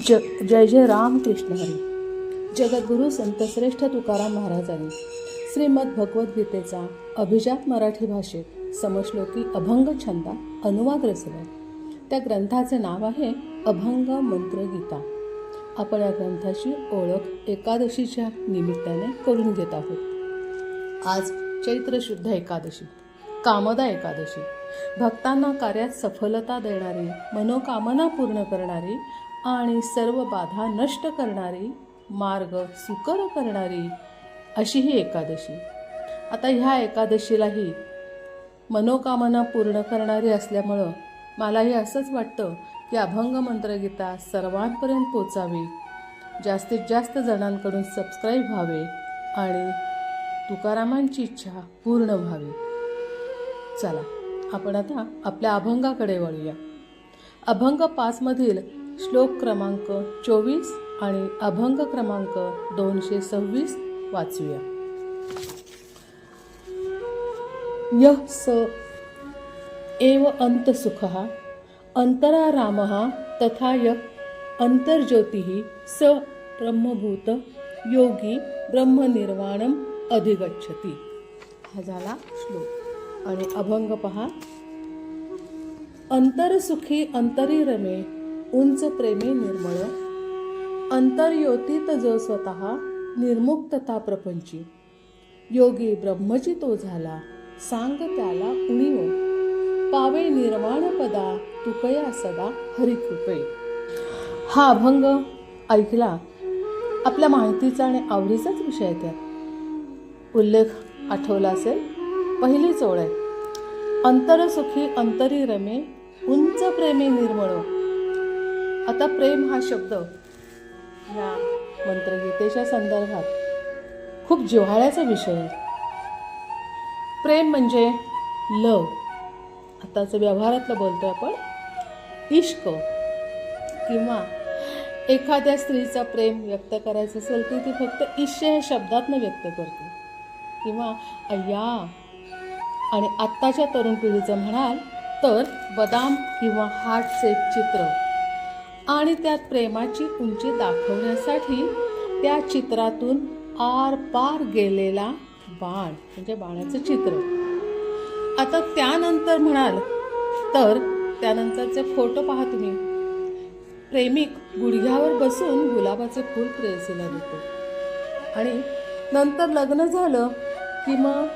जय जय रामकृष्ण हरी. जगद्गुरू संतश्रेष्ठ तुकाराम महाराजांनी श्रीमद भगवद्गीतेचा अभिजात मराठी भाषेत समश्लोकी अभंग छंदात अनुवाद रचला. त्या ग्रंथाचे नाव आहे अभंग मंत्र गीता. आपण या ग्रंथाची ओळख एकादशीच्या निमित्ताने करून घेत आहोत. आज चैत्र शुद्ध एकादशी, कामदा एकादशी. भक्तांना कार्यात सफलता देणारी, मनोकामना पूर्ण करणारी आणि सर्व बाधा नष्ट करणारी, मार्ग सुकर करणारी अशी ही एकादशी. आता ह्या एकादशीलाही मनोकामना पूर्ण करणारी असल्यामुळं मलाही असंच वाटतं की अभंग मंत्रगीता सर्वांपर्यंत पोचावी, जास्तीत जास्त जणांकडून सबस्क्राईब व्हावे आणि तुकारामांची इच्छा पूर्ण व्हावी. चला आपण आता आपल्या अभंगाकडे वळूया. अभंग 5 मधील श्लोक क्रमांक 24 आणि अभंग क्रमांक 226 वाचूया. यः स एव अंतसुखः अंतरारामः तथा यः अंतर्ज्योतिः स ब्रह्मभूत योगी ब्रह्मनिर्वाणम अधिगच्छति. हा झाला श्लोक. आणि अभंग पहा. अंतरसुखी अंतरी रमे उंच प्रेमे निर्मळ, अंतर्योतीत जो स्वतः निर्मुक्तता प्रपंची, योगी ब्रह्मची तो झाला सांग त्याला उणीव, पावे निर्वाण पदा तुकया सदा हरिकृपे. हा अभंग ऐकला आपल्या माहितीचा आणि आवडीचाच विषय आहे. त्यात उल्लेख आठवला असेल. पहिलीच ओळ आहे, अंतरसुखी अंतरी रमे उंच प्रेमे निर्मळ. आता प्रेम हा शब्द या मंत्रगीतेच्या संदर्भात खूप जिव्हाळ्याचा विषय आहे. प्रेम म्हणजे लव. आताचं व्यवहारातलं बोलतोय आपण. इश्क किंवा एखाद्या स्त्रीचा प्रेम व्यक्त करायचं असेल तर ती फक्त ईश्य ह्या शब्दातनं व्यक्त करते. किंवा अय्या. आणि आत्ताच्या तरुण पिढीचं म्हणाल तर बदाम किंवा हार्टचे चित्र आणि त्यात प्रेमाची उंची दाखवण्यासाठी त्या चित्रातून आर पार गेलेला बाण म्हणजे बाणाचं चित्र. आता त्यानंतर म्हणाल तर त्यानंतरचे फोटो पहा तुम्ही. प्रेमिक गुडघ्यावर बसून गुलाबाचे फूल प्रेयसीला देतो आणि नंतर लग्न झालं की मग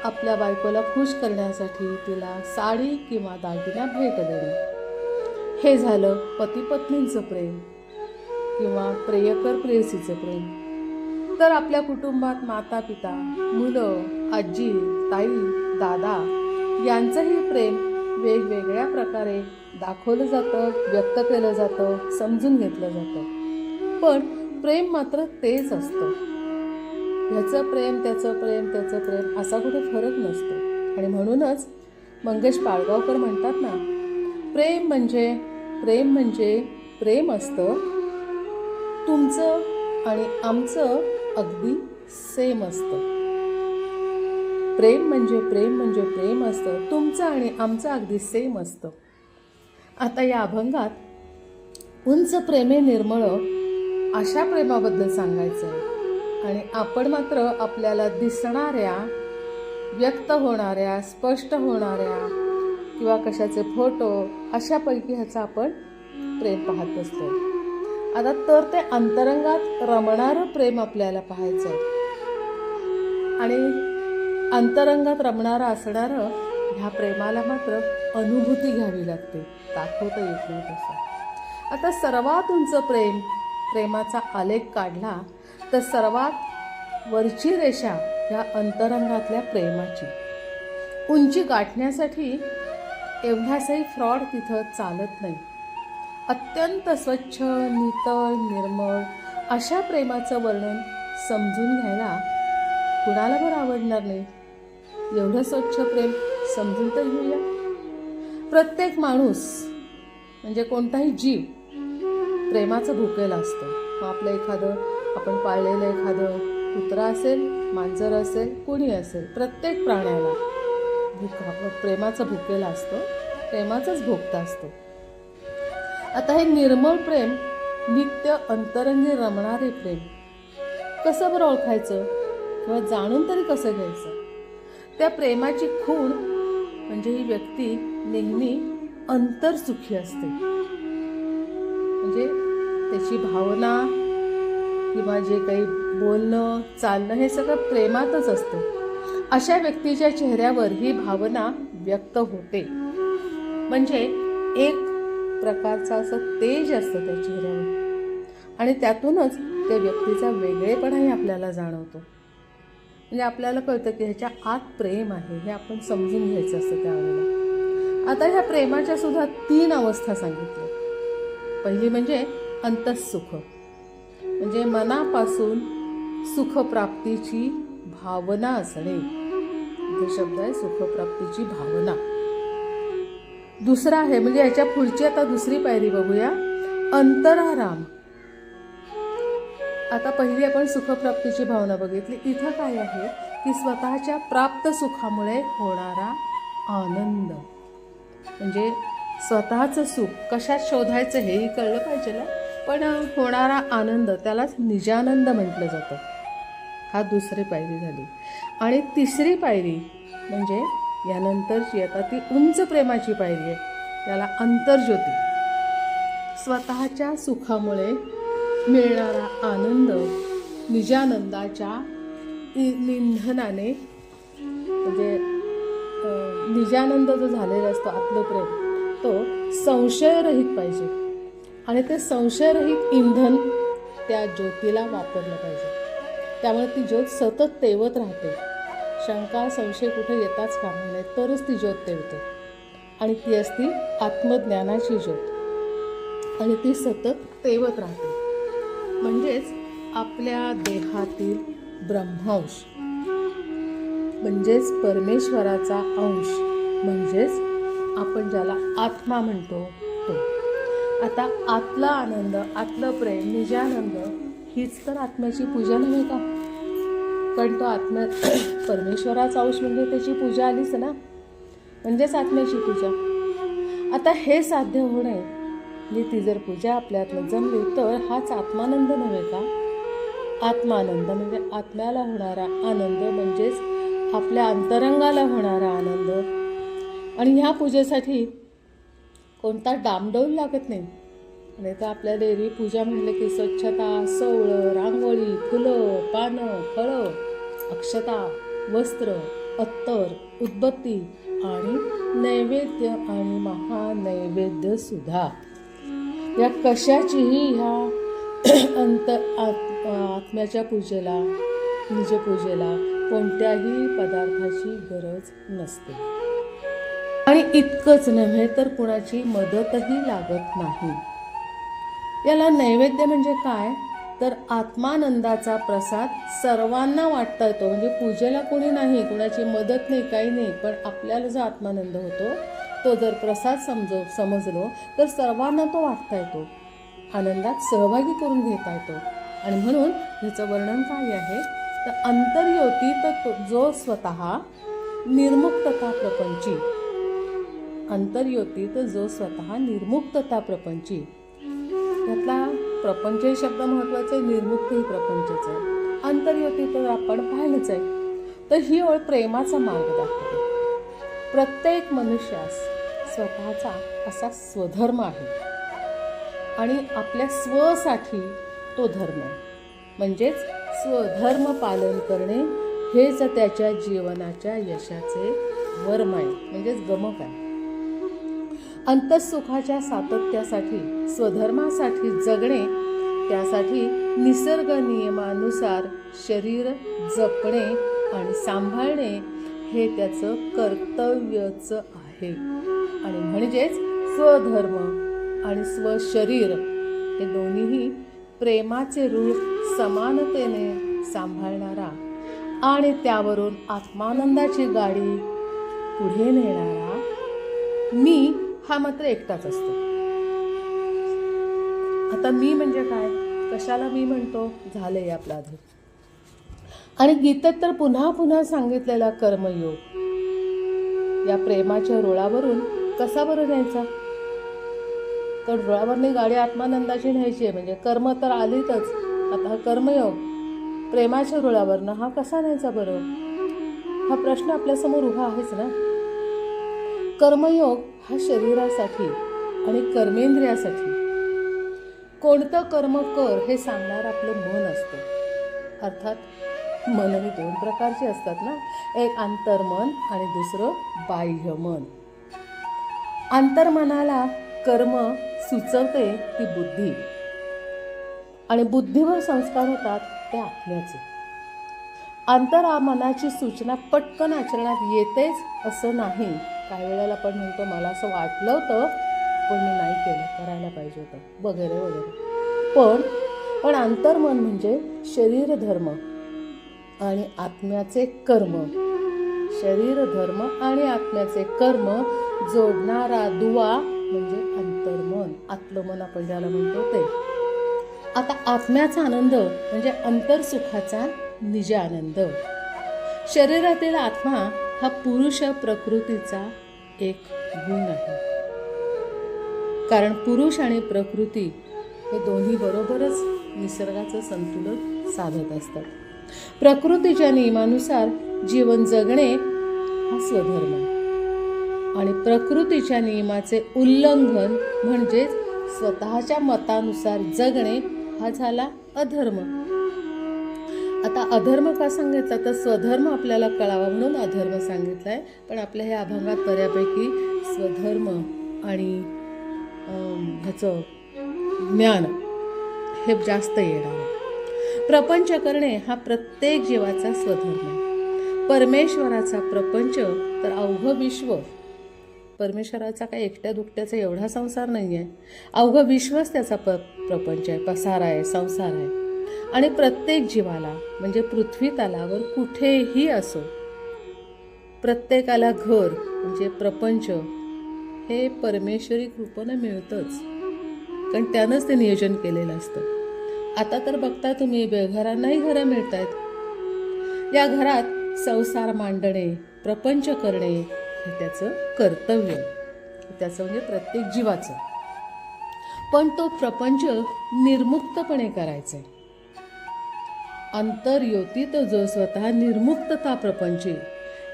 आपल्या बायकोला खुश करण्यासाठी तिला साडी किंवा दागिना भेट देणे. हे झालं पती पत्नींचं प्रेम किंवा प्रियकर प्रेयसीचं प्रेम. तर आपल्या कुटुंबात माता पिता, मुलं, आजी, ताई, दादा यांचंही प्रेम वेगवेगळ्या प्रकारे दाखवलं जातं, व्यक्त केलं जातं, समजून घेतलं जातं. पण प्रेम मात्र तेच असतं. ह्याचं प्रेम, त्याचं प्रेम, त्याचं प्रेम असा कुठे फरक नसतो. आणि म्हणूनच मंगेश पाडगावकर म्हणतात ना, प्रेम म्हणजे प्रेम असतं, तुमचं आणि आमचं अगदी सेम असतं. प्रेम म्हणजे प्रेम असतं, तुमचं आणि आमचं अगदी सेम असतं. आता या अभंगात उंच प्रेमे निर्मळ अशा प्रेमाबद्दल सांगायचं आहे. आणि आपण मात्र आपल्याला दिसणाऱ्या, व्यक्त होणाऱ्या, स्पष्ट होणाऱ्या किंवा कशाचे फोटो अशापैकी ह्याचं आपण प्रेम पाहत बसतो. आता तर ते अंतरंगात रमणारं प्रेम आपल्याला पाहायचं आहे. आणि अंतरंगात रमणारं असणारं ह्या प्रेमाला मात्र अनुभूती घ्यावी लागते, दाखवता येत नाही तसं. आता सर्वात उंच प्रेमाचा आलेख काढला तर सर्वात वरची रेषा ह्या अंतरंगातल्या प्रेमाची. उंची गाठण्यासाठी एवढासाही फ्रॉड तिथं चालत नाही. अत्यंत स्वच्छ, नितळ, निर्मळ अशा प्रेमाचं वर्णन समजून घ्यायला कुणाला बरं आवडणार नाही. एवढं स्वच्छ प्रेम समजून तर घेऊया. प्रत्येक माणूस म्हणजे कोणताही जीव प्रेमाचं भुकेलं असतं. मग आपलं एखादं आपण पाळलेलं एखादं कुत्रा असेल, मांजर असेल, कोणी असेल, प्रत्येक प्राण्याला प्रेमाचा भुकेला असतो, प्रेमाचाच भोगता असतो. आता हे निर्मळ प्रेम नित्य अंतरंगी रमणारे प्रेम कसं बरं ओळखायचं किंवा जाणून तरी कसं घ्यायचं? त्या प्रेमाची खूण म्हणजे ही व्यक्ती नेहमी अंतरसुखी असते. म्हणजे त्याची भावना किंवा जे काही बोलणं चालणं हे सगळं प्रेमातच असतं. अशा व्यक्तीच्या चेहऱ्यावर ही भावना व्यक्त होते. म्हणजे एक प्रकारचं असं तेज असतं त्या चेहऱ्यावर आणि त्यातूनच त्या व्यक्तीचा वेगळेपणाही आपल्याला जाणवतो. म्हणजे आपल्याला कळतं की ह्याच्या आत प्रेम आहे हे आपण समजून घ्यायचं असतं त्यावेळेला. आता ह्या प्रेमाच्या सुद्धा 3 अवस्था सांगितल्या. पहिली म्हणजे अंतःसुख, म्हणजे मनापासून सुखप्राप्तीची भावना असणे. इथे शब्द आहे सुखप्राप्तीची भावना. दुसरा आहे म्हणजे याच्या पुढची आता दुसरी पायरी बघूया, अंतराराम. आता पहिली आपण सुखप्राप्तीची भावना बघितली. इथं काय आहे की स्वतःच्या प्राप्त सुखामुळे होणारा आनंद. म्हणजे स्वतःचं सुख कशात शोधायचं हेही कळलं पाहिजे ना, पण होणारा आनंद त्यालाच निजानंद म्हटलं जातं. हा दुसरी पायरी झाली. आणि तिसरी पायरी म्हणजे यानंतरची आता ती उंच प्रेमाची पायरी आहे, त्याला अंतर्ज्योती. स्वतःच्या सुखामुळे मिळणारा आनंद निजानंदाच्या इंधनाने, म्हणजे निजानंद जो झालेला असतो आतलं प्रेम तो संशयरहित पाहिजे आणि ते संशयरहित इंधन त्या ज्योतीला वापरलं पाहिजे. त्यामुळे ती ज्योत सतत तेवत राहते. शंका संशय कुठे येताच कामा नये, तरच ती ज्योत तेवते आणि ती असती आत्मज्ञानाची ज्योत आणि ती सतत तेवत राहते. म्हणजेच आपल्या देहातील ब्रह्मांश म्हणजेच परमेश्वराचा अंश, म्हणजेच आपण ज्याला आत्मा म्हणतो तो. आता आतला आनंद, आतलं प्रेम, निजानंद हीच तर आत्म्याची पूजा नव्हे का? कारण तो परमेश्वराचा अंश म्हणजे त्याची पूजा आलीच ना, म्हणजेच आत्म्याची पूजा. आता हे साध्य होणे म्हणजे ती जर पूजा आपल्यातलं जमली तर हाच आत्मानंद नव्हे का? आत्मानंद म्हणजे आत्म्याला होणारा आनंद, म्हणजेच आपल्या अंतरंगाला होणारा आनंद. आणि ह्या पूजेसाठी कोणता डामडौल लागत नाही. नाही तर आपल्याला एरवी पूजा म्हणले की स्वच्छता, सवळं, रांगोळी, फुलं, पानं, फळं, अक्षता, वस्त्र, अत्तर, उदबत्ती आणि नैवेद्य आणि महानैवेद्य सुद्धा. या कशाचीही ह्या आत्म्याच्या पूजेला, निजपूजेला कोणत्याही पदार्थाची गरज नसते. आणि इतकंच नव्हे तर कुणाची मदतही लागत नाही. याला नैवेद्य म्हणजे काय तर आत्मानंदाचा प्रसाद सर्वांना वाटता येतो. म्हणजे पूजेला कोणी नाही, कुणाची मदत नाही, काही नाही, पण आपल्याला जो आत्मानंद होतो तो जर प्रसाद समजलो तर सर्वांना तो वाटता येतो, आनंदात सहभागी करून घेता येतो. आणि म्हणून ह्याचं वर्णन काय आहे तर अंतर्योतीत जो स्वतः निर्मुक्तता प्रपंची, अंतर्योतीत जो स्वतः निर्मुक्तता प्रपंची. यातला प्रपंच हे शब्द महत्त्वाचे, निर्मुक्त ही प्रपंचच आहे. अंतर्योती तर आपण पाहिलंच आहे. तर ही ओळ प्रेमाचा मार्ग दाखवते. प्रत्येक मनुष्यास स्वतःचा असा स्वधर्म आहे आणि आपल्या स्वसाठी तो धर्म, म्हणजेच स्वधर्म पालन करणे हेच त्याच्या जीवनाच्या यशाचे वर्म आहे, म्हणजेच गमक आहे. अंतःसुखाच्या सातत्यासाठी, स्वधर्मासाठी जगणे, त्यासाठी निसर्ग नियमानुसार शरीर जपणे आणि सांभाळणे हे त्याचं कर्तव्यच आहे. आणि म्हणजेच स्वधर्म आणि स्वशरीर हे दोन्हीही प्रेमाचे रूप समानतेने सांभाळणारा आणि त्यावरून आत्मानंदाची गाडी पुढे नेणारा मी हा मात्र एकटाच असतो. आता मी म्हणजे काय, कशाला मी म्हणतो, झालंय आपला आधी. आणि गीतेत तर पुन्हा पुन्हा सांगितलेला कर्मयोग या प्रेमाच्या रुळावरून कसा बरं न्यायचा. कारण रुळावरनी गाडी आत्मानंदाची न्यायची आहे, म्हणजे कर्म तर आलीतच. आता हा कर्मयोग प्रेमाच्या रुळावरनं हा कसा न्यायचा बरं, हा प्रश्न आपल्यासमोर उभा आहेच ना. कर्मयोग हा शरीरासाठी आणि कर्मेंद्रियासाठी कोणतं कर्म कर हे सांगणारं आपलं मन असतं. अर्थात मन ही दोन प्रकारची असतात ना, एक अंतर्मन आणि दुसरं बाह्यमन. अंतर्मनाला कर्म सुचवते ती बुद्धी, आणि बुद्धीवर संस्कार होतात ते आत्म्याचे. अंतर्मनाची सूचना पटकन आचरणात येतेच असं नाही. काही वेळेला आपण म्हणतो मला असं वाटलं होतं पण मी नाही केलं, करायला पाहिजे होतं वगैरे वगैरे. पण अंतर्मन म्हणजे शरीर धर्म आणि आत्म्याचे कर्म. शरीर धर्म आणि आत्म्याचे कर्म जोडणारा दुवा म्हणजे अंतर्मन, आतलं मन आपण ज्याला म्हणतो ते. आता आत्म्याचा आनंद म्हणजे अंतरसुखाचा निज आनंद. शरीरातील आत्मा हा पुरुष प्रकृतीचा एक गुण आहे, कारण पुरुष आणि प्रकृती हे दोन्ही बरोबरच निसर्गाचं संतुलन साधत असतात. प्रकृतीच्या नियमानुसार जीवन जगणे हा स्वधर्म, आणि प्रकृतीच्या नियमाचे उल्लंघन म्हणजेच स्वतःच्या मतानुसार जगणे हा झाला अधर्म. आता अधर्म का सांगितला तर स्वधर्म आपल्याला कळावा म्हणून अधर्म सांगितलाय. पण आपल्या ह्या अभंगात बऱ्यापैकी स्वधर्म आणि ह्याचं ज्ञान हे जास्त येणार आहे. प्रपंच करणे हा प्रत्येक जीवाचा स्वधर्म आहे. परमेश्वराचा प्रपंच तर अवघं विश्व, परमेश्वराचा काही एकट्या दुकट्याचा एवढा संसार नाही आहे, अवघं विश्वच त्याचा प्रपंच आहे, पसार आहे, संसार आहे. आणि प्रत्येक जीवाला म्हणजे पृथ्वी तलावर कुठेही असो प्रत्येकाला घर म्हणजे प्रपंच हे परमेश्वरी कृपेनं मिळतंच, कारण त्यानंच ते नियोजन केलेलं असतं. आता तर बघता तुम्ही बेघरांनाही घरं मिळत आहेत. या घरात संसार मांडणे, प्रपंच करणे हे त्याचं कर्तव्य, त्याचं म्हणजे प्रत्येक जीवाचं. पण तो प्रपंच निर्मुक्तपणे करायचा आहे. अंतर्योतीत जो स्वतः निर्मुक्तता प्रपंच,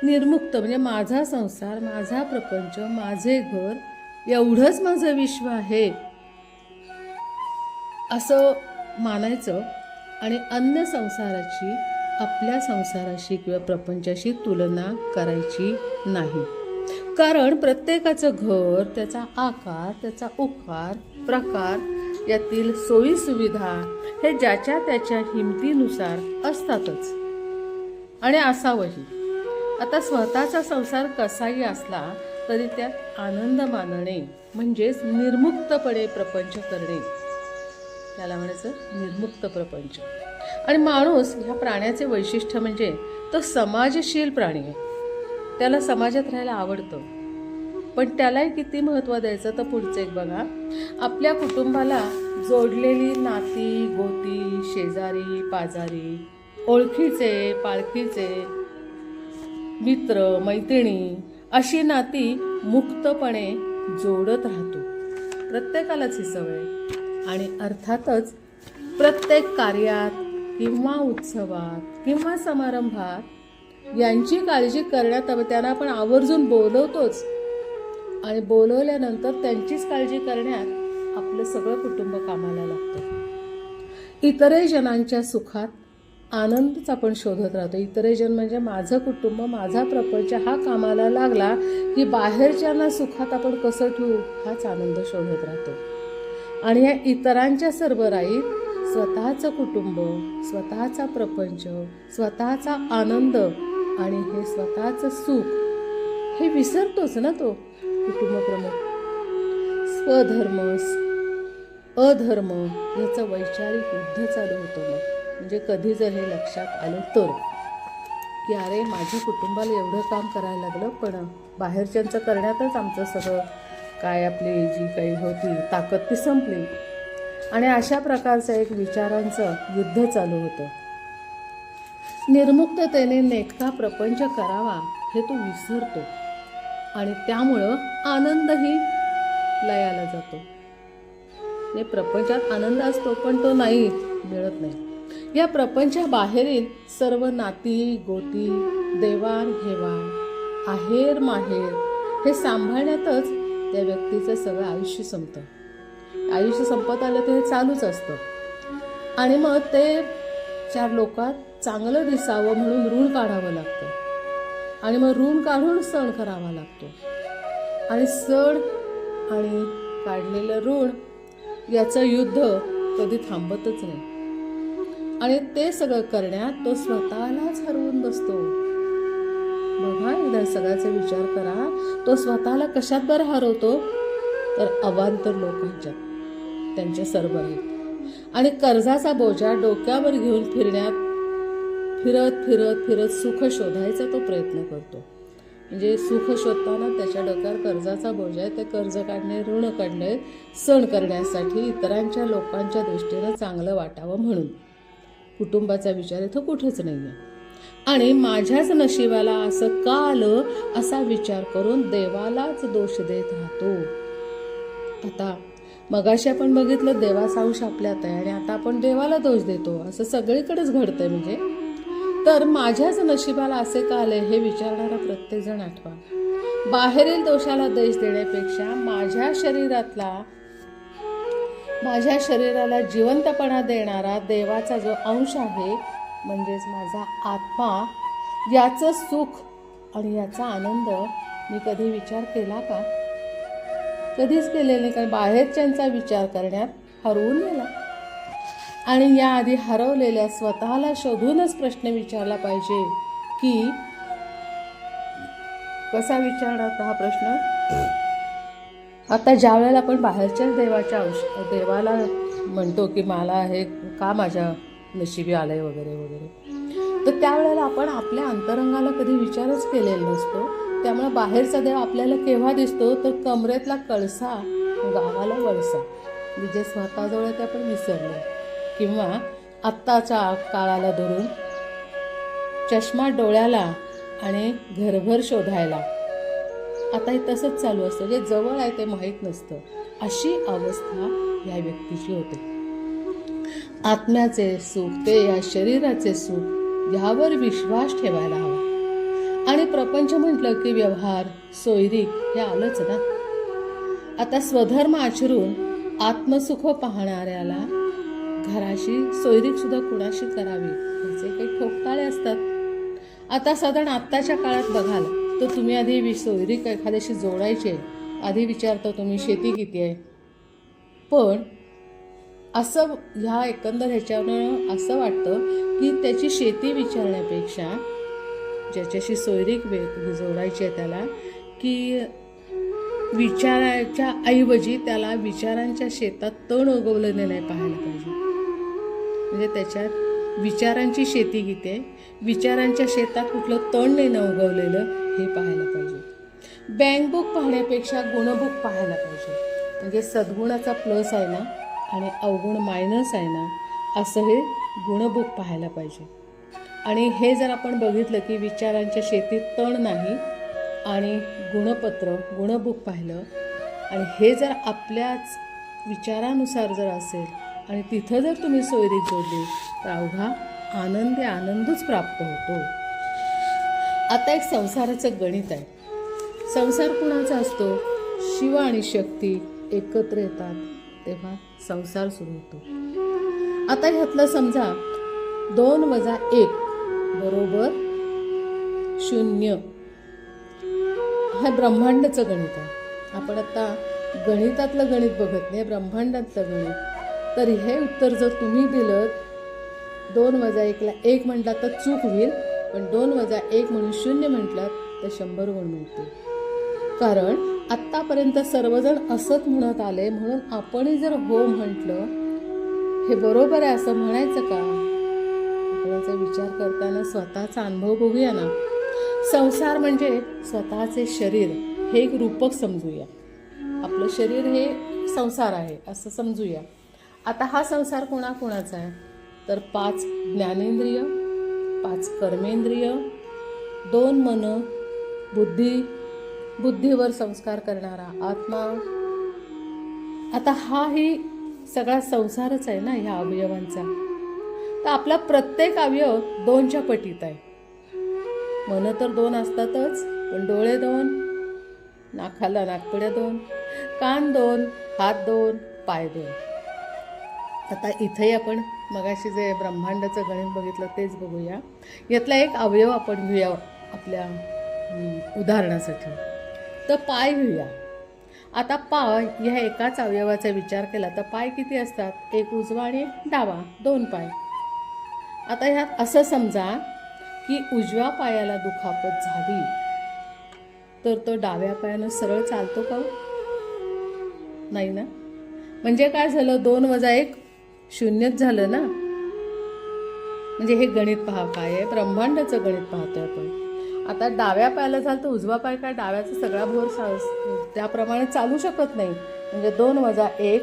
निर्मुक्त म्हणजे माझा संसार, माझा प्रपंच, माझे घर एवढंच माझं विश्व आहे असं मानायचं, आणि अन्य संसाराची आपल्या संसाराशी किंवा प्रपंचाशी तुलना करायची नाही. कारण प्रत्येकाचं घर, त्याचा आकार, त्याचा उकार, प्रकार, यातील सोयी सुविधा हे ज्याच्या त्याच्या हिमतीनुसार असतातच आणि असावंही. आता स्वतःचा संसार कसाही असला तरी त्यात आनंद मानणे म्हणजेच निर्मुक्तपणे प्रपंच करणे, त्याला म्हणायचं निर्मुक्त प्रपंच. आणि माणूस ह्या प्राण्याचे वैशिष्ट्य म्हणजे तो समाजशील प्राणी आहे. त्याला समाजात राहायला आवडतं, पण त्यालाही किती महत्त्व द्यायचं तर पुढचं एक बघा. आपल्या कुटुंबाला जोडलेली नाती गोती, शेजारी पाजारी, ओळखीचे पाळखीचे, मित्र मैत्रिणी अशी नाती मुक्तपणे जोडत राहतो. प्रत्येकालाच ही सवय. आणि अर्थातच प्रत्येक कार्यात किंवा उत्सवात किंवा समारंभात यांची काळजी करण्यात त्यांना आपण आवर्जून बोलवतोच, आणि बोलवल्यानंतर त्यांचीच काळजी करण्यात आपलं सगळं कुटुंब कामाला लागतं. इतरही जनांच्या सुखात आनंदच आपण शोधत राहतो. इतरही जन म्हणजे माझं कुटुंब, माझा प्रपंच हा कामाला लागला की बाहेरच्यांना सुखात आपण कसं ठेवू हाच आनंद शोधत राहतो. आणि या इतरांच्या सरबराईत स्वतःचं कुटुंब, स्वतःचा प्रपंच, स्वतःचा आनंद आणि हे स्वतःचं सुख हे विसरतोच ना तो कुटुंबप्रमुख. स्वधर्म अधर्म याचं वैचारिक युद्ध चालू होतं. मग म्हणजे कधी जर हे लक्षात आलं तर की अरे माझ्या कुटुंबाला एवढं काम करायला लागलं, पण बाहेरच्यांचं करण्यातच आमचं सगळं काय आपली जी काही होती ताकद ती संपली. आणि अशा प्रकारचं एक विचारांचं युद्ध चालू होतं. निर्मुक्ततेने नेटका प्रपंच करावा हे तो विसरतो, आणि त्यामुळं आनंदही लयाला जातो. म्हणजे प्रपंचात आनंद असतो पण तो नाही मिळत नाही. या प्रपंचाबाहेरील सर्व नाती गोती देवाणघेवाण आहेर माहेर हे सांभाळण्यातच त्या व्यक्तीचं सगळं आयुष्य संपतं. आयुष्य संपत आलं ते चालूच असतं. आणि मग ते 4 लोकात चांगलं दिसावं म्हणून ऋण काढावं लागतं आणि मग ऋण काढून सण करावा लागतो आणि सण आणि काढलेलं ऋण याचं युद्ध कधी थांबतच नाही आणि ते सगळं करण्यात तो स्वतःलाच हरवून बसतो. बघा एकदा सगळ्याचा विचार करा. तो स्वतःला कशात बरं हरवतो तर अवांतर लोकांच्यात, त्यांच्या सरभराईत आणि कर्जाचा बोजा डोक्यावर घेऊन फिरत फिरत फिरत सुख शोधायचा तो प्रयत्न करतो. म्हणजे सुख शोधताना त्याच्या डोक्यावर कर्जाचा बोजा आहे. ते कर्ज काढणे ऋण काढणे सण करण्यासाठी इतरांच्या लोकांच्या दृष्टीनं चांगलं वाटावं म्हणून. कुटुंबाचा विचार इथं कुठंच नाही आहे. आणि माझ्याच नशिबाला असं का आलं असा विचार करून देवालाच दोष देत राहतो. आता मगाशी आपण बघितलं देवाचा अंश आपल्यात आहे आणि आता आपण देवाला दोष देतो. असं सगळीकडेच घडतंय. म्हणजे तर माझ्याच नशिबाला असे का आले हे विचारणारा प्रत्येक जण आठवा. बाहेरील दोषाला दोष देण्यापेक्षा माझ्या शरीराला जिवंतपणा देणारा देवाचा जो अंश आहे म्हणजेच माझा आत्मा याचं सुख आणि याचा आनंद मी कधी विचार केला का? कधीच केलेला नाही. कारण बाहेरच्यांचा विचार करण्यात हरवून गेला आणि याआधी हरवलेल्या स्वतःला शोधूनच प्रश्न विचारला पाहिजे की कसा विचारणार हा प्रश्न. आता ज्या वेळेला आपण बाहेरच्याच देवाला म्हणतो की मला हे का माझ्या नशिबी आलंय वगैरे वगैरे, तर त्यावेळेला आपण आपल्या अंतरंगाला कधी विचारच केलेला नसतो. त्यामुळे बाहेरचा देव आपल्याला केव्हा दिसतो तर कमरेतला कळसा गावाला वळसा, म्हणजे स्वतःजवळ ते आपण विसरलो किंवा आत्ताच्या काळाला धरून चष्मा डोळ्याला आणि घरभर शोधायला. आता हे तसंच चालू असतं. जे जवळ आहे ते माहीत नसतं. अशी अवस्था या व्यक्तीची होते. आत्म्याचे सुख ते या शरीराचे सुख यावर विश्वास ठेवायला हवा. आणि प्रपंच म्हटलं की व्यवहार सोयरीक हे आलंच ना. आता स्वधर्म आचरून आत्मसुख पाहणाऱ्याला घराशी सोयरीक सुद्धा कुणाशी करावी याचे काही ठोकताळे असतात. आता साधारण आत्ताच्या काळात बघाल तर तुम्ही आधी सोयरीक एखाद्याशी जोडायचे आधी विचारतो तुम्ही शेती किती आहे. पण असं ह्या एकंदर ह्याच्यावरून असं वाटतं की त्याची शेती विचारण्यापेक्षा ज्याच्याशी सोयरीक जोडायची आहे त्याला की विचाराच्या ऐवजी त्याला विचारांच्या शेतात तण उगवलेलं नाही पाहायला पाहिजे. म्हणजे त्याच्यात विचारांची शेती किती आहे, विचारांच्या शेतात कुठलं तण नाही ना उगवलेलं हे पाहायला पाहिजे. बँकबुक पाहण्यापेक्षा गुणबुक पाहायला पाहिजे. म्हणजे सद्गुणाचा प्लस आहे ना आणि अवगुण मायनस आहे ना असं हे गुणबुक पाहायला पाहिजे. आणि हे जर आपण बघितलं की विचारांच्या शेतीत तण नाही आणि गुणबुक पाहिलं आणि हे जर आपल्याच विचारानुसार जर असेल आणि तिथं जर तुम्ही सोयरीक जोडली तर अवघा आनंदच प्राप्त होतो. आता एक संसाराचं गणित आहे. संसार कुणाचा असतो? शिव आणि शक्ती एकत्र येतात तेव्हा संसार सुरू होतो. आता ह्यातलं समजा 2 + 1 = 0 हा ब्रह्मांडाचं गणित आहे. आपण आता गणितातलं गणित बघत नाही, ब्रह्मांडातलं गणित. तर हे उत्तर जर तुम्ही दिलं 2 + 1 ला 1 म्हटला तर चूक होईल, पण 2 + 1 म्हणून 0 म्हटलात तर 100 गुण मिळतील. कारण आत्तापर्यंत सर्वजण असंच म्हणत आले म्हणून आपणही जर हो म्हटलं हे बरोबर आहे असं म्हणायचं का? आपल्याचा विचार करताना स्वतःचा अनुभव बघूया ना. संसार म्हणजे स्वतःचे शरीर हे एक रूपक समजूया. आपलं शरीर हे संसार आहे असं समजूया. आता हा संसार कोणाचा आहे तर 5 ज्ञानेंद्रिय, 5 कर्मेंद्रिय, 2 मन, बुद्धीवर संस्कार करणारा आत्मा. आता हाही सगळा संसारच आहे ना ह्या अवयवांचा. तर आपला प्रत्येक अवयव 2च्या पटीत आहे. मन तर 2 असतातच, पण डोळे 2, नाकाला नाकपुड्या 2, कान 2, हात 2, पाय 2. आता इथंही आपण मगाशी जे ब्रह्मांडाचं गणित बघितलं तेच बघूया. यातला एक अवयव आपण घेऊया आपल्या उदाहरणासाठी. तर पाय घेऊया. आता पाय ह्या एकाच अवयवाचा विचार केला तर पाय किती असतात? एक उजवा आणि एक डावा, 2 पाय. आता ह्यात असं समजा की उजव्या पायाला दुखापत झाली तर तो डाव्या पायानं सरळ चालतो का? नाही ना. म्हणजे काय झालं? 2 + 1 शून्यच झालं ना. म्हणजे हे गणित पहा काय आहे, ब्रह्मांडाचं गणित पाहतोय आपण. आता डाव्या पायाला झालं तर उजवा पाय काय डाव्याचा सगळा भोर त्याप्रमाणे चालू शकत नाही. म्हणजे 2 + 1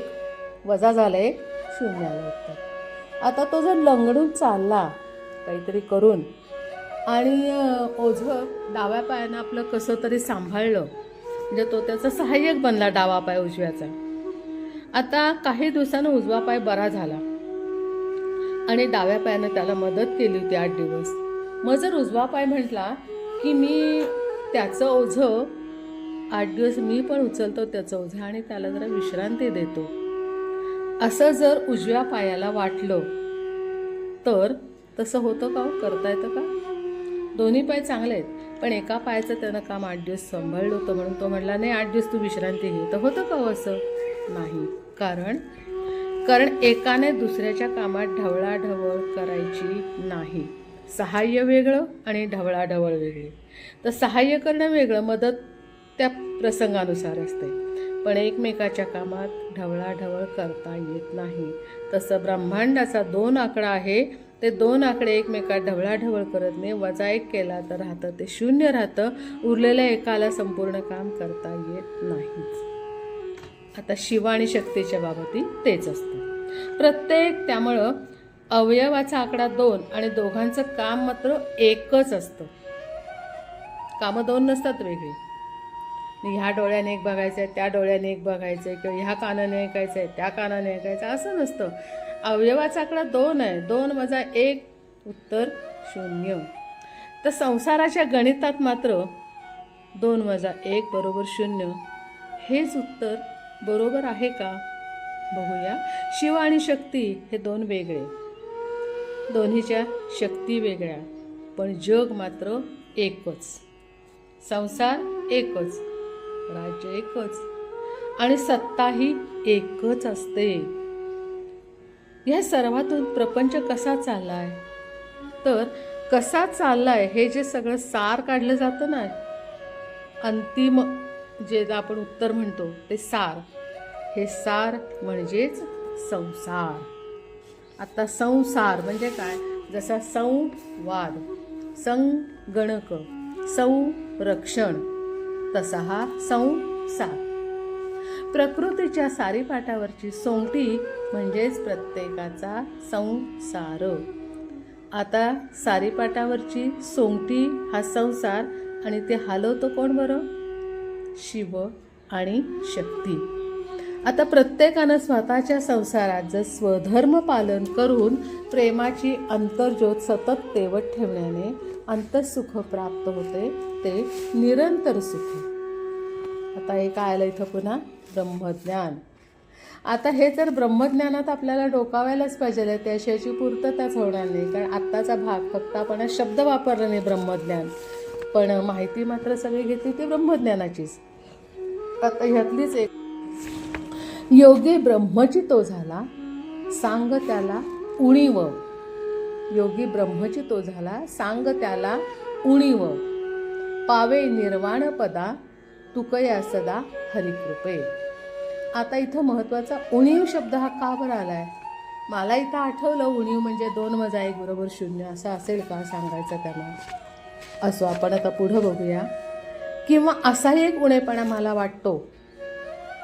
वजा झालं 1, शून्य आलं उत्तर. आता तो जर लंगडून चालला काहीतरी करून आणि ओझं डाव्या पायानं आपलं कसं तरी सांभाळलं, म्हणजे तो त्याचा सहाय्यक बनला डावा पाय उजव्याचा. आता काही दिवसानं उजवा पाय बरा झाला आणि डाव्या पायानं त्याला मदत केली होती 8 दिवस. मग जर उजवा पाय म्हटला की मी त्याचं ओझं 8 दिवस मी पण उचलतो त्याचं ओझं आणि त्याला जरा विश्रांती देतो, असं जर उजव्या पायाला वाटलं तर तसं होतं का? करता येतं का? दोन्ही पाय चांगले आहेत, पण एका पायाचं त्यानं काम 8 दिवस सांभाळलं होतं म्हणून तो म्हटला नाही 8 दिवस तू विश्रांती घे. तर होतं का असं? नाही. कारण एकाने दुसऱ्याच्या कामात ढवळाढवळ करायची नाही. सहाय्य वेगळं आणि ढवळाढवळ वेगळी. तर सहाय्य करणं वेगळं, मदत त्या प्रसंगानुसार असते, पण एकमेकाच्या कामात ढवळाढवळ करता येत नाही. तसं ब्रह्मांडाचा 2 आकडा आहे, ते 2 आकडे एकमेकात ढवळाढवळ करत नाही. -1 केला तर राहतं ते 0 राहतं. उरलेल्या एकाला संपूर्ण काम करता येत नाही. आता शिव आणि शक्तीच्या बाबतीत तेच असतं प्रत्येक. त्यामुळं अवयवाचा आकडा 2 आणि दोघांचं काम मात्र एकच असतं. कामं 2 नसतात वेगळी. ह्या डोळ्याने एक बघायचं आहे, त्या डोळ्याने एक बघायचं आहे, किंवा ह्या कानाने ऐकायचं आहे, त्या कानाने ऐकायचं असं नसतं. अवयवाचा आकडा 2 आहे. 2 + 1 उत्तर 0. तर संसाराच्या गणितात मात्र 2 + 1 = 0 हेच उत्तर बरोबर आहे का? बघूया. शिव आणि शक्ती हे 2 वेगळे, दोन्हीच्या शक्ती वेगळ्या, पण जग मात्र एकच. संसार एकच, राज्य एकच आणि सत्ताही एकच असते. या सर्वातून प्रपंच कसा चाललाय? तर कसा चाललाय हे जे सगळं सार काढलं जातं ना, अंतिम जे आपण उत्तर म्हणतो ते सार, हे सार म्हणजेच संसार. आता संसार म्हणजे काय? जसा संवाद, संगणक, संरक्षण, तसा हा संसार. प्रकृतीच्या सारीपाटावरची सोंगटी म्हणजेच प्रत्येकाचा संसार. आता सारीपाटावरची सोंगटी हा संसार, आणि ते हलवतो कोण बरं? शिव आणि शक्ती. आता प्रत्येकानं स्वतःच्या संसारात जर स्वधर्म पालन करून प्रेमाची अंतर्ज्योत सतत तेवत ठेवण्याने अंतःसुख प्राप्त होते, ते निरंतर सुख. आता हे काय आलं इथं पुन्हा? ब्रह्मज्ञान. आता हे जर ब्रह्मज्ञानात आपल्याला डोकावायलाच पाहिजे, त्याशिवायची पूर्तताच होणार नाही. कारण आत्ताचा भाग फक्त आपण शब्द वापरला नाही ब्रह्मज्ञान, पण माहिती मात्र सगळी घेतली ती ब्रह्मज्ञानाचीच. आता ह्यातलीच एक, योगी ब्रह्मचितो झाला सांग त्याला उणीव. योगी ब्रह्मचितो झाला सांग त्याला उणीव, पावे निर्वाण पदा तुकया सदा हरिकृपे. आता इथं महत्त्वाचा उणीव शब्द हा का बरं आलाय? मला इथं आठवलं उणीव म्हणजे 2 + 1 = 0 असं असेल का सांगायचं त्यांना? असो, आपण आता पुढं बघूया. किंवा असाही एक उणेपणा मला वाटतो,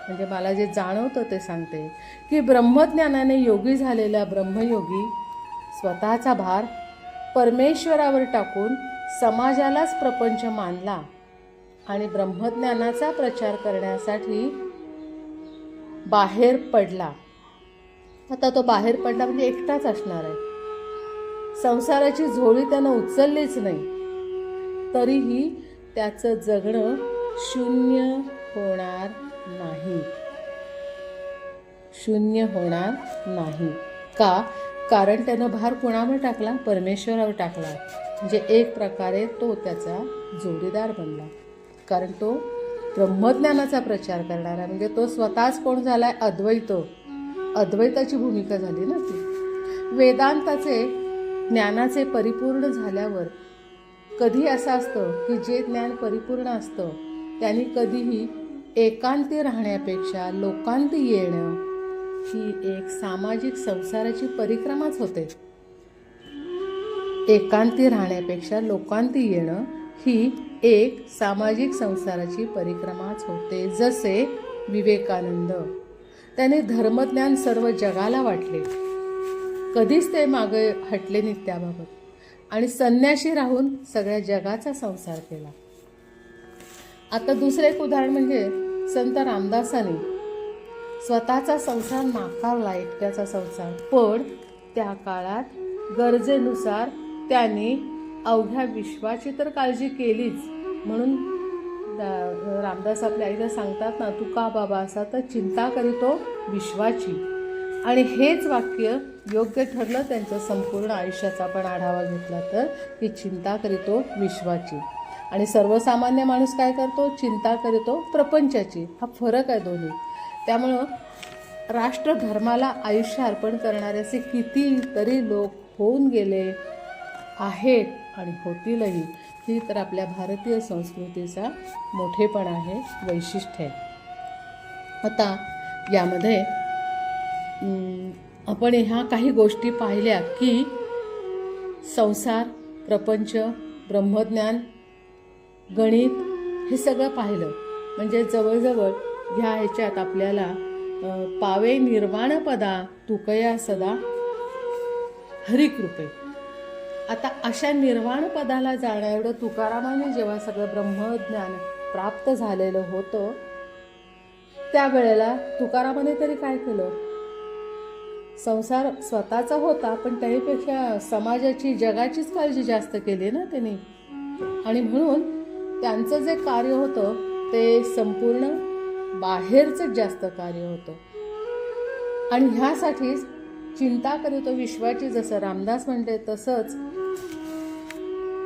म्हणजे मला जे जाणवतं ते सांगते, की ब्रह्मज्ञानाने योगी झालेला ब्रह्मयोगी स्वतःचा भार परमेश्वरावर टाकून समाजालाच प्रपंच मानला आणि ब्रह्मज्ञानाचा प्रचार करण्यासाठी बाहेर पडला. आता तो बाहेर पडला म्हणजे एकटाच असणार आहे. संसाराची झोळी त्यानं उचललीच नाही, तरीही त्याचं जगणं शून्य होणार नाही. शून्य होणार नाही. का? कारण त्यानं भार कुणावर टाकला? परमेश्वरावर टाकला. म्हणजे एक प्रकारे तो त्याचा जोडीदार बनला. कारण तो ब्रह्मज्ञानाचा प्रचार करणार आहे. म्हणजे तो स्वतःच कोण झालाय? अद्वैत. अद्वैताची भूमिका झाली ना ती. वेदांताचे ज्ञानाचे परिपूर्ण झाल्यावर कधी असं असतं की जे ज्ञान परिपूर्ण असतं त्यांनी कधीही एकांती राहण्यापेक्षा लोकांती येणं ही एक सामाजिक संसाराची परिक्रमाच होते. एकांती राहण्यापेक्षा लोकांती येणं ही एक सामाजिक संसाराची परिक्रमाच होते. जसे विवेकानंद, त्याने धर्मज्ञान सर्व जगाला वाटले, कधीच ते मागे हटले नाही त्याबाबत, आणि संन्याशी राहून सगळ्या जगाचा संसार केला. आता दुसरे एक उदाहरण म्हणजे संत रामदासांनी स्वतःचा संसार नाकारला, एकट्याचा संसार, पण त्या काळात गरजेनुसार त्यांनी अवघ्या विश्वाची तर काळजी केलीच. म्हणून रामदास आपल्या आईला सांगतात ना, तुका बाबा असा तर चिंता करीतो विश्वाची. आणि हेच वाक्य योग्य ठरलं त्यांच्या संपूर्ण आयुष्याचा आपण आढावा घेतला तर, की चिंता करीतो विश्वाची. आणि सर्वसामान्य माणूस काय करतो? चिंता करीतो प्रपंचाची. हा फरक आहे दोन्ही. त्यामुळं राष्ट्रधर्माला आयुष्य अर्पण करणारे असे कितीतरी लोक होऊन गेले आहेत आणि होतीलही. ही तर आपल्या भारतीय संस्कृतीचा मोठेपणा आहे, वैशिष्ट्य आहे. आता यामध्ये आपण ह्या काही गोष्टी पाहिल्या की संसार, प्रपंच, ब्रह्मज्ञान, गणित हे सगळं पाहिलं. म्हणजे जवळजवळ ह्या ह्याच्यात आपल्याला पावे निर्वाणपदा तुकया सदा हरिकृपे. आता अशा निर्वाणपदाला जाण्या एवढं तुकारामाने जेव्हा सगळं ब्रह्मज्ञान प्राप्त झालेलं होतं, त्यावेळेला तुकारामाने तरी काय केलं? संसार स्वतःचा होता, पण त्याहीपेक्षा समाजाची, जगाचीच काळजी जास्त केली ना त्यांनी. आणि म्हणून त्यांचं जे कार्य होतं ते संपूर्ण बाहेरचं जास्त कार्य होतं. आणि ह्यासाठीच चिंता करीतो विश्वाची, जसं रामदास म्हणले तसंच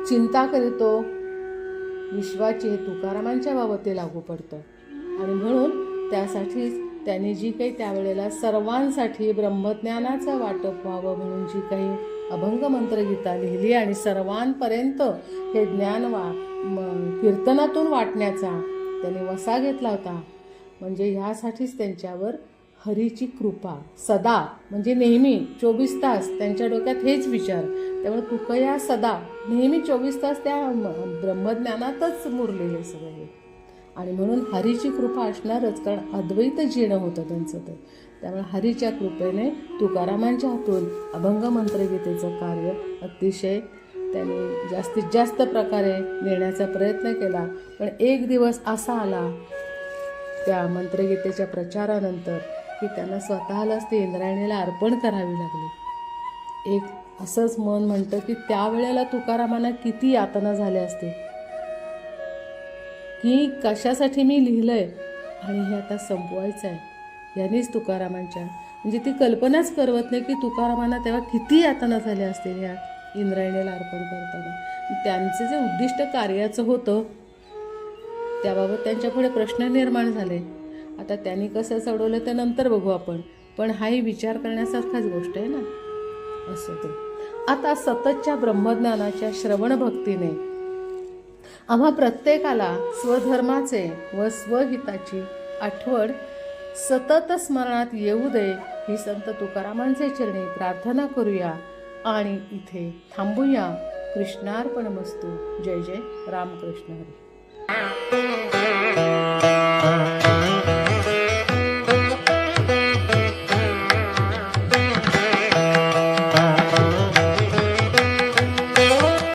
चिंता करीतो विश्वाची हे तुकारामांच्या बाबत ते लागू पडतं. आणि म्हणून त्यासाठीच त्यांनी जी काही त्यावेळेला सर्वांसाठी ब्रह्मज्ञानाचं वाटप व्हावं म्हणून जी काही अभंग मंत्रगीता लिहिली आणि सर्वांपर्यंत हे ज्ञान कीर्तनातून वाटण्याचा त्यांनी वसा घेतला होता. म्हणजे ह्यासाठीच त्यांच्यावर हरीची कृपा सदा, म्हणजे नेहमी 24 तास त्यांच्या डोक्यात हेच विचार. त्यामुळे तुकया सदा, नेहमी 24 तास त्या ब्रह्मज्ञानातच मुरलेले सगळे हे. आणि म्हणून हरीची कृपा असणारच, कारण अद्वैत जीणं होतं त्यांचं ते. त्यामुळे हरीच्या कृपेने तुकारामांच्या हातून अभंग मंत्रगीतेचं कार्य अतिशय त्यांनी जास्तीत जास्त प्रकारे नेण्याचा प्रयत्न केला. पण एक दिवस असा आला त्या मंत्रगीतेच्या प्रचारानंतर की त्यांना स्वतःलाच ते इंद्रायणीला अर्पण करावी लागली. एक असंच मन म्हणतं की त्यावेळेला तुकारामांना किती यातना झाल्या असते, की कशासाठी मी लिहिलंय आणि हे आता संपवायचं आहे. यांनीच तुकारामांच्या, म्हणजे ती कल्पनाच करवत नाही की तुकारामांना तेव्हा किती यातना झाल्या असतील या इंद्रायणीला अर्पण करताना. त्यांचं जे उद्दिष्ट कार्याचं होतं त्याबाबत त्यांच्यापुढे प्रश्न निर्माण झाले. आता त्यांनी कसं सोडवलं ते नंतर बघू आपण, पण हाही विचार करण्यासारखाच गोष्ट आहे ना. असं ते आता सततच्या ब्रह्मज्ञानाच्या श्रवण भक्तीने आम्हा प्रत्येकाला स्वधर्माचे व स्वहिताची आठवण सतत स्मरणात येऊ दे ही संत तुकारामांचे चरणी प्रार्थना करूया आणि इथे थांबूया. कृष्णार्पणमस्तु. जय जय रामकृष्ण हरी.